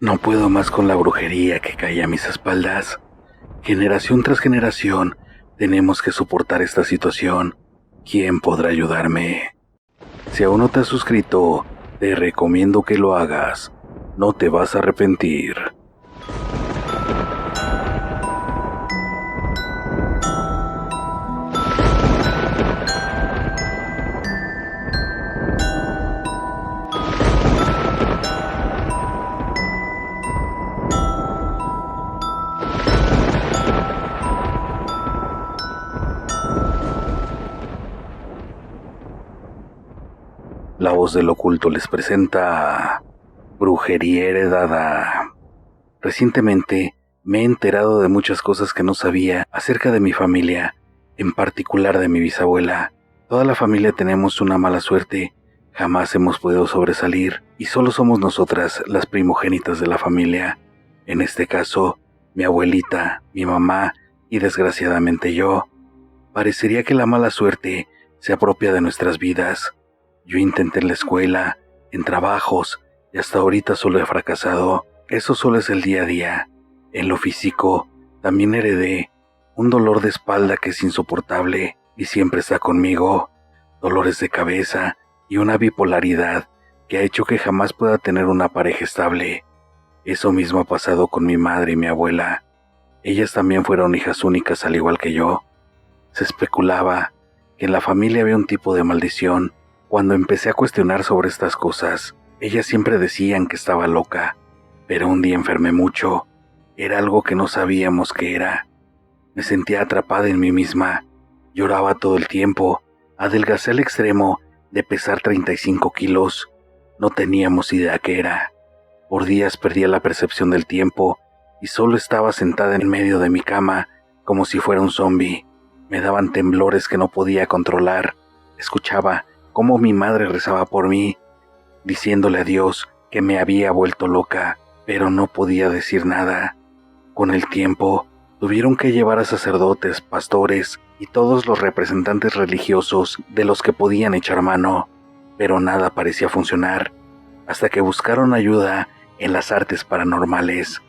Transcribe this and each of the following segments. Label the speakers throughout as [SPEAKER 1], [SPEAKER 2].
[SPEAKER 1] No puedo más con la brujería que cae a mis espaldas. Generación tras generación, tenemos que soportar esta situación. ¿Quién podrá ayudarme? Si aún no te has suscrito, te recomiendo que lo hagas. No te vas a arrepentir. La voz del oculto les presenta Brujería Heredada. Recientemente me he enterado de muchas cosas que no sabía acerca de mi familia, en particular de mi bisabuela. Toda la familia tenemos una mala suerte, jamás hemos podido sobresalir y solo somos nosotras las primogénitas de la familia. En este caso, mi abuelita, mi mamá y desgraciadamente yo. Parecería que la mala suerte se apropia de nuestras vidas. Yo intenté en la escuela, en trabajos, y hasta ahorita solo he fracasado. Eso solo es el día a día. En lo físico, también heredé un dolor de espalda que es insoportable y siempre está conmigo, dolores de cabeza y una bipolaridad que ha hecho que jamás pueda tener una pareja estable. Eso mismo ha pasado con mi madre y mi abuela. Ellas también fueron hijas únicas al igual que yo. Se especulaba que en la familia había un tipo de maldición. Cuando empecé a cuestionar sobre estas cosas, ellas siempre decían que estaba loca, pero un día enfermé mucho. Era algo que no sabíamos qué era. Me sentía atrapada en mí misma, lloraba todo el tiempo, adelgacé al extremo de pesar 35 kilos. No teníamos idea qué era. Por días perdía la percepción del tiempo y solo estaba sentada en medio de mi cama como si fuera un zombie. Me daban temblores que no podía controlar. Escuchaba cómo mi madre rezaba por mí, diciéndole a Dios que me había vuelto loca, pero no podía decir nada. Con el tiempo, tuvieron que llevar a sacerdotes, pastores y todos los representantes religiosos de los que podían echar mano, pero nada parecía funcionar, hasta que buscaron ayuda en las artes paranormales.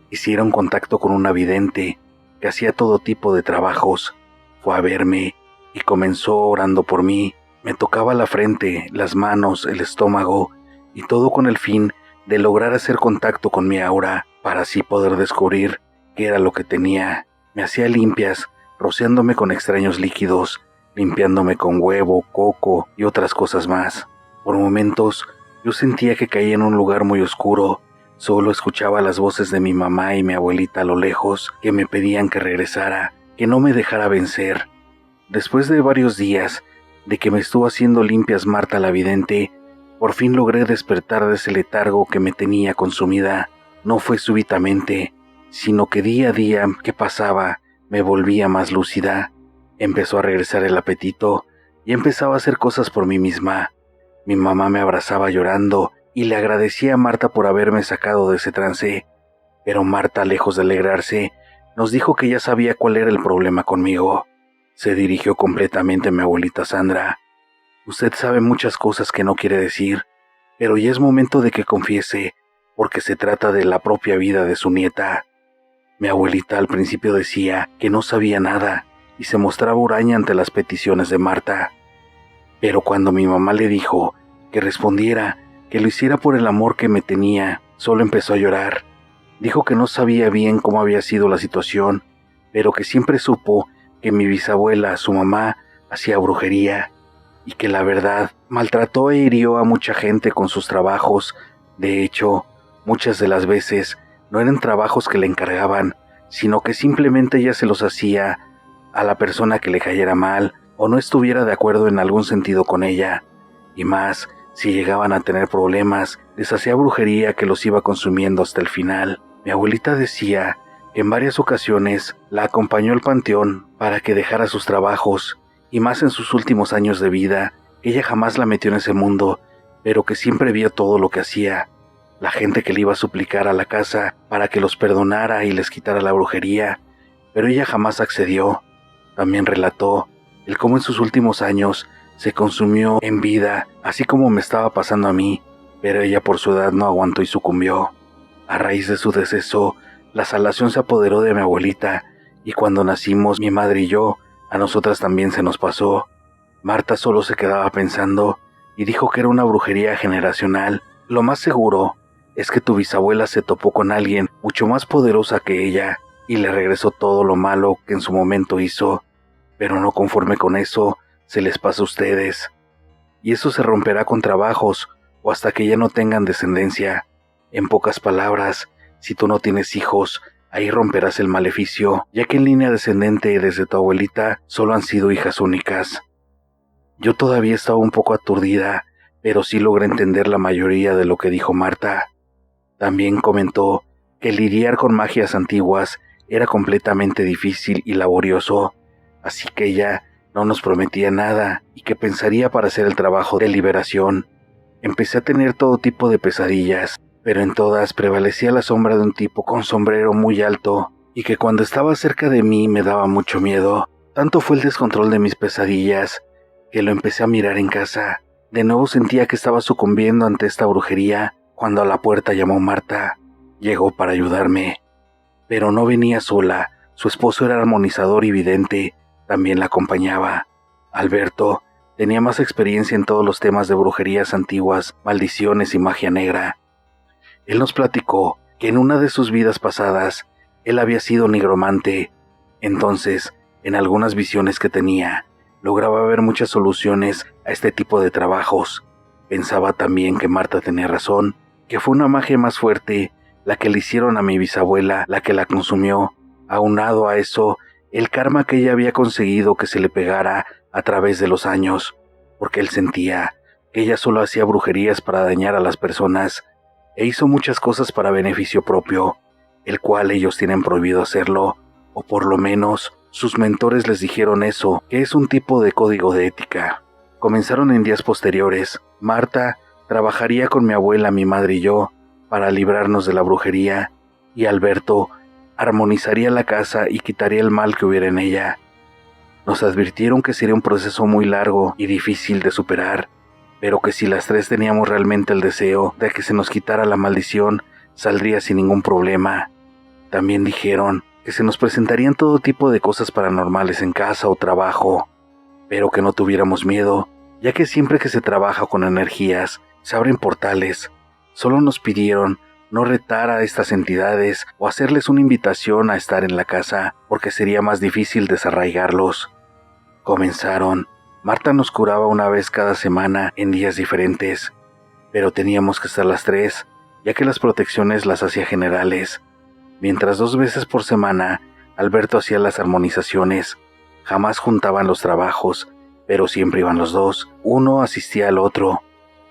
[SPEAKER 1] Hicieron contacto con una vidente que hacía todo tipo de trabajos. Fue a verme y comenzó orando por mí. Me tocaba la frente, las manos, el estómago y todo con el fin de lograr hacer contacto con mi aura para así poder descubrir qué era lo que tenía. Me hacía limpias, rociándome con extraños líquidos, limpiándome con huevo, coco y otras cosas más. Por momentos yo sentía que caía en un lugar muy oscuro. Solo escuchaba las voces de mi mamá y mi abuelita a lo lejos que me pedían que regresara, que no me dejara vencer. Después de varios días de que me estuvo haciendo limpias Marta la vidente, por fin logré despertar de ese letargo que me tenía consumida. No fue súbitamente, sino que día a día que pasaba me volvía más lúcida. Empezó a regresar el apetito y empezaba a hacer cosas por mí misma. Mi mamá me abrazaba llorando y le agradecía a Marta por haberme sacado de ese trance. Pero Marta, lejos de alegrarse, nos dijo que ya sabía cuál era el problema conmigo. Se dirigió completamente a mi abuelita Sandra. Usted sabe muchas cosas que no quiere decir, pero ya es momento de que confiese, porque se trata de la propia vida de su nieta. Mi abuelita al principio decía que no sabía nada y se mostraba huraña ante las peticiones de Marta. Pero cuando mi mamá le dijo que respondiera, que lo hiciera por el amor que me tenía, solo empezó a llorar. Dijo que no sabía bien cómo había sido la situación, pero que siempre supo que mi bisabuela, su mamá, hacía brujería y que la verdad maltrató e hirió a mucha gente con sus trabajos. De hecho, muchas de las veces no eran trabajos que le encargaban, sino que simplemente ella se los hacía a la persona que le cayera mal o no estuviera de acuerdo en algún sentido con ella. Y más, si llegaban a tener problemas, les hacía brujería que los iba consumiendo hasta el final. Mi abuelita decía que en varias ocasiones la acompañó al panteón para que dejara sus trabajos, y más en sus últimos años de vida. Ella jamás la metió en ese mundo, pero que siempre vio todo lo que hacía. La gente que le iba a suplicar a la casa para que los perdonara y les quitara la brujería, pero ella jamás accedió. También relató el cómo en sus últimos años se consumió en vida, así como me estaba pasando a mí, pero ella por su edad no aguantó y sucumbió. A raíz de su deceso, la salación se apoderó de mi abuelita, y cuando nacimos mi madre y yo, a nosotras también se nos pasó. Marta solo se quedaba pensando y dijo que era una brujería generacional. Lo más seguro es que tu bisabuela se topó con alguien mucho más poderosa que ella y le regresó todo lo malo que en su momento hizo, pero no conforme con eso, se les pasa a ustedes. Y eso se romperá con trabajos o hasta que ya no tengan descendencia. En pocas palabras, si tú no tienes hijos, ahí romperás el maleficio, ya que en línea descendente desde tu abuelita solo han sido hijas únicas. Yo todavía estaba un poco aturdida, pero sí logré entender la mayoría de lo que dijo Marta. También comentó que lidiar con magias antiguas era completamente difícil y laborioso, así que ella no nos prometía nada y que pensaría para hacer el trabajo de liberación. Empecé a tener todo tipo de pesadillas, pero en todas prevalecía la sombra de un tipo con sombrero muy alto y que cuando estaba cerca de mí me daba mucho miedo. Tanto fue el descontrol de mis pesadillas que lo empecé a mirar en casa. De nuevo sentía que estaba sucumbiendo ante esta brujería cuando a la puerta llamó Marta. Llegó para ayudarme, pero no venía sola. Su esposo era armonizador y vidente, también la acompañaba. Alberto tenía más experiencia en todos los temas de brujerías antiguas, maldiciones y magia negra. Él nos platicó que en una de sus vidas pasadas, él había sido nigromante. Entonces, en algunas visiones que tenía, lograba ver muchas soluciones a este tipo de trabajos. Pensaba también que Marta tenía razón, que fue una magia más fuerte la que le hicieron a mi bisabuela, la que la consumió. Aunado a eso, el karma que ella había conseguido que se le pegara a través de los años, porque él sentía que ella solo hacía brujerías para dañar a las personas, e hizo muchas cosas para beneficio propio, el cual ellos tienen prohibido hacerlo, o por lo menos sus mentores les dijeron eso, que es un tipo de código de ética. Comenzaron en días posteriores. Marta trabajaría con mi abuela, mi madre y yo para librarnos de la brujería, y Alberto armonizaría la casa y quitaría el mal que hubiera en ella. Nos advirtieron que sería un proceso muy largo y difícil de superar, pero que si las tres teníamos realmente el deseo de que se nos quitara la maldición, saldría sin ningún problema. También dijeron que se nos presentarían todo tipo de cosas paranormales en casa o trabajo, pero que no tuviéramos miedo, ya que siempre que se trabaja con energías, se abren portales. Solo nos pidieron no retar a estas entidades o hacerles una invitación a estar en la casa, porque sería más difícil desarraigarlos. Comenzaron. Marta nos curaba una vez cada semana en días diferentes, pero teníamos que estar las tres, ya que las protecciones las hacía generales. Mientras 2 veces por semana, Alberto hacía las armonizaciones. Jamás juntaban los trabajos, pero siempre iban los dos. Uno asistía al otro,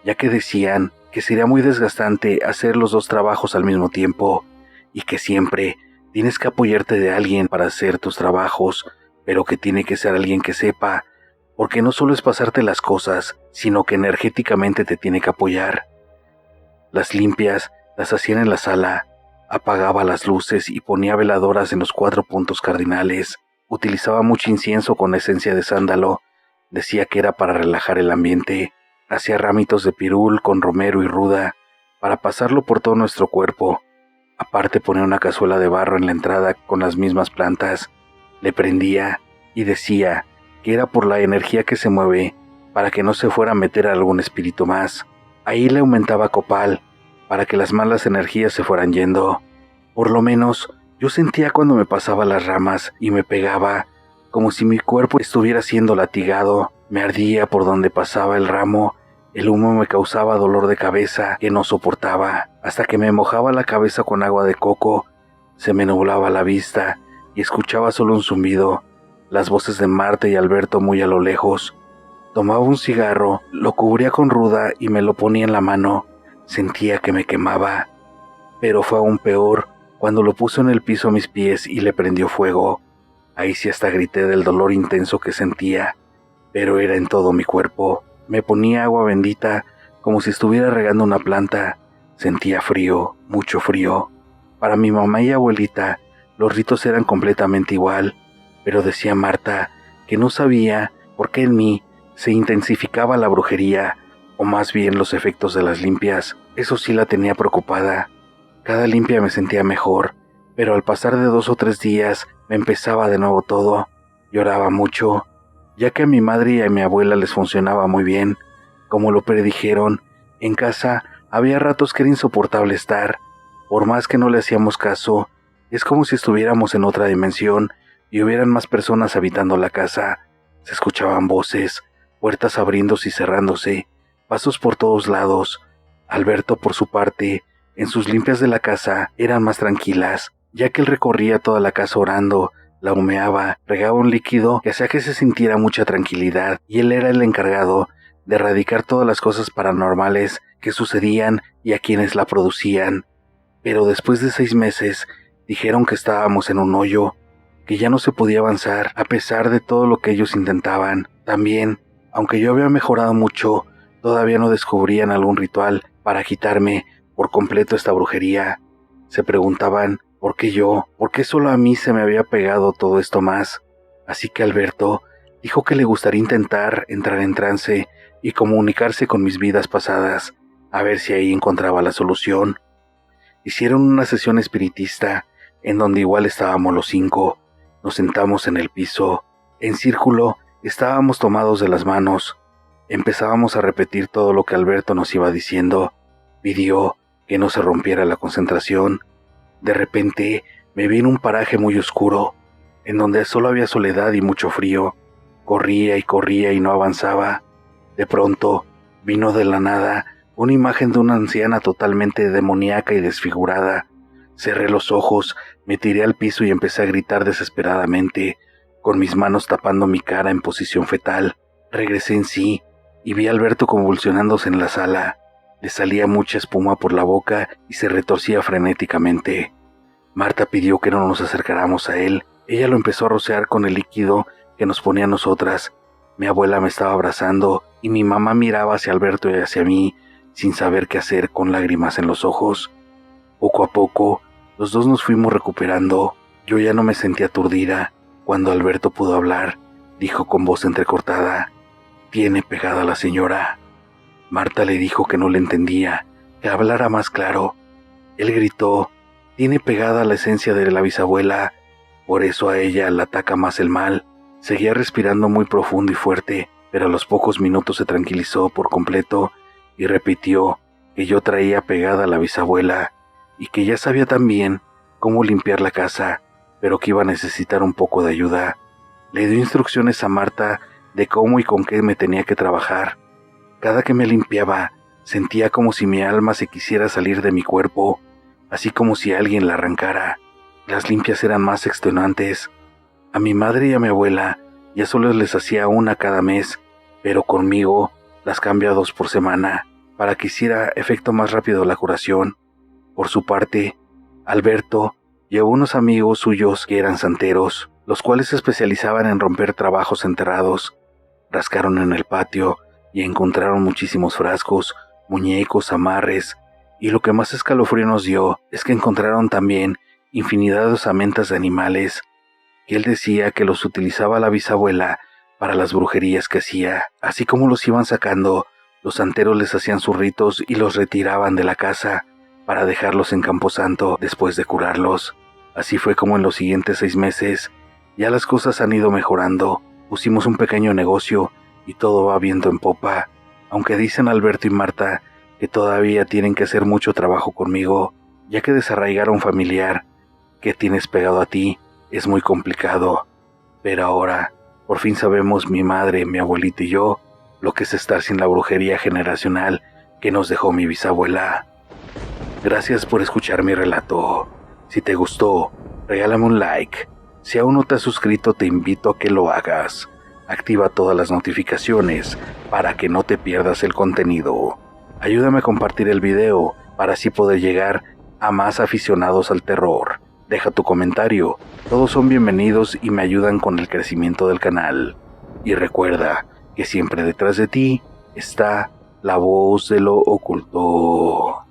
[SPEAKER 1] ya que decían que sería muy desgastante hacer los 2 trabajos al mismo tiempo, y que siempre tienes que apoyarte de alguien para hacer tus trabajos, pero que tiene que ser alguien que sepa, porque no solo es pasarte las cosas, sino que energéticamente te tiene que apoyar. Las limpias las hacían en la sala. Apagaba las luces y ponía veladoras en los 4 puntos cardinales. Utilizaba mucho incienso con esencia de sándalo. Decía que era para relajar el ambiente. Hacía ramitos de pirul con romero y ruda para pasarlo por todo nuestro cuerpo. Aparte ponía una cazuela de barro en la entrada con las mismas plantas. Le prendía y decía que era por la energía que se mueve, para que no se fuera a meter a algún espíritu más. Ahí le aumentaba copal, para que las malas energías se fueran yendo. Por lo menos, yo sentía cuando me pasaba las ramas y me pegaba, como si mi cuerpo estuviera siendo latigado. Me ardía por donde pasaba el ramo. El humo me causaba dolor de cabeza que no soportaba, hasta que me mojaba la cabeza con agua de coco. Se me nublaba la vista y escuchaba solo un zumbido, las voces de Marta y Alberto muy a lo lejos. Tomaba un cigarro, lo cubría con ruda y me lo ponía en la mano. Sentía que me quemaba, pero fue aún peor cuando lo puso en el piso a mis pies y le prendió fuego. Ahí sí hasta grité del dolor intenso que sentía, pero era en todo mi cuerpo. Me ponía agua bendita como si estuviera regando una planta. Sentía frío, mucho frío. Para mi mamá y abuelita, los ritos eran completamente igual, pero decía Marta que no sabía por qué en mí se intensificaba la brujería, o más bien los efectos de las limpias. Eso sí la tenía preocupada. Cada limpia me sentía mejor, pero al pasar de 2 o 3 días me empezaba de nuevo todo. Lloraba mucho, ya que a mi madre y a mi abuela les funcionaba muy bien. Como lo predijeron, en casa había ratos que era insoportable estar. Por más que no le hacíamos caso, es como si estuviéramos en otra dimensión y hubieran más personas habitando la casa. Se escuchaban voces, puertas abriéndose y cerrándose, pasos por todos lados. Alberto, por su parte, en sus limpias de la casa eran más tranquilas, ya que él recorría toda la casa orando, la humeaba, regaba un líquido que hacía que se sintiera mucha tranquilidad, y él era el encargado de erradicar todas las cosas paranormales que sucedían y a quienes la producían. Pero después de 6 meses, dijeron que estábamos en un hoyo, que ya no se podía avanzar a pesar de todo lo que ellos intentaban. También, aunque yo había mejorado mucho, todavía no descubrían algún ritual para quitarme por completo esta brujería. Se preguntaban por qué yo, por qué solo a mí se me había pegado todo esto más. Así que Alberto dijo que le gustaría intentar entrar en trance y comunicarse con mis vidas pasadas, a ver si ahí encontraba la solución. Hicieron una sesión espiritista, en donde igual estábamos los 5, nos sentamos en el piso, en círculo, estábamos tomados de las manos, empezábamos a repetir todo lo que Alberto nos iba diciendo, pidió que no se rompiera la concentración. De repente me vi en un paraje muy oscuro, en donde solo había soledad y mucho frío, corría y no avanzaba. De pronto, vino de la nada una imagen de una anciana totalmente demoníaca y desfigurada. Cerré los ojos, me tiré al piso y empecé a gritar desesperadamente, con mis manos tapando mi cara en posición fetal. Regresé en sí y vi a Alberto convulsionándose en la sala. Le salía mucha espuma por la boca y se retorcía frenéticamente. Marta pidió que no nos acercáramos a él. Ella lo empezó a rociar con el líquido que nos ponía a nosotras. Mi abuela me estaba abrazando y mi mamá miraba hacia Alberto y hacia mí, sin saber qué hacer, con lágrimas en los ojos. Poco a poco, los dos nos fuimos recuperando. Yo ya no me sentía aturdida. Cuando Alberto pudo hablar, dijo con voz entrecortada: «Tiene pegada a la señora». Marta le dijo que no le entendía, que hablara más claro. Él gritó: «Tiene pegada la esencia de la bisabuela, por eso a ella la ataca más el mal». Seguía respirando muy profundo y fuerte, pero a los pocos minutos se tranquilizó por completo y repitió que yo traía pegada a la bisabuela y que ya sabía también cómo limpiar la casa, pero que iba a necesitar un poco de ayuda. Le dio instrucciones a Marta de cómo y con qué me tenía que trabajar. Cada que me limpiaba, sentía como si mi alma se quisiera salir de mi cuerpo, así como si alguien la arrancara. Las limpias eran más extenuantes. A mi madre y a mi abuela ya solo les hacía una cada mes, pero conmigo las cambia 2 por semana, para que hiciera efecto más rápido la curación. Por su parte, Alberto llevó unos amigos suyos que eran santeros, los cuales se especializaban en romper trabajos enterrados. Rascaron en el patio y encontraron muchísimos frascos, muñecos, amarres, y lo que más escalofrío nos dio es que encontraron también infinidad de osamentas de animales, que él decía que los utilizaba la bisabuela para las brujerías que hacía. Así como los iban sacando, los santeros les hacían sus ritos y los retiraban de la casa para dejarlos en Camposanto después de curarlos. Así fue como en los siguientes 6 meses ya las cosas han ido mejorando. Pusimos un pequeño negocio y todo va viento en popa, aunque dicen Alberto y Marta que todavía tienen que hacer mucho trabajo conmigo, ya que desarraigar a un familiar que tienes pegado a ti es muy complicado. Pero ahora, por fin sabemos mi madre, mi abuelita y yo, lo que es estar sin la brujería generacional que nos dejó mi bisabuela. Gracias por escuchar mi relato. Si te gustó, regálame un like. Si aún no te has suscrito, te invito a que lo hagas. Activa todas las notificaciones para que no te pierdas el contenido. Ayúdame a compartir el video para así poder llegar a más aficionados al terror. Deja tu comentario, todos son bienvenidos y me ayudan con el crecimiento del canal. Y recuerda que siempre detrás de ti está la voz de lo oculto.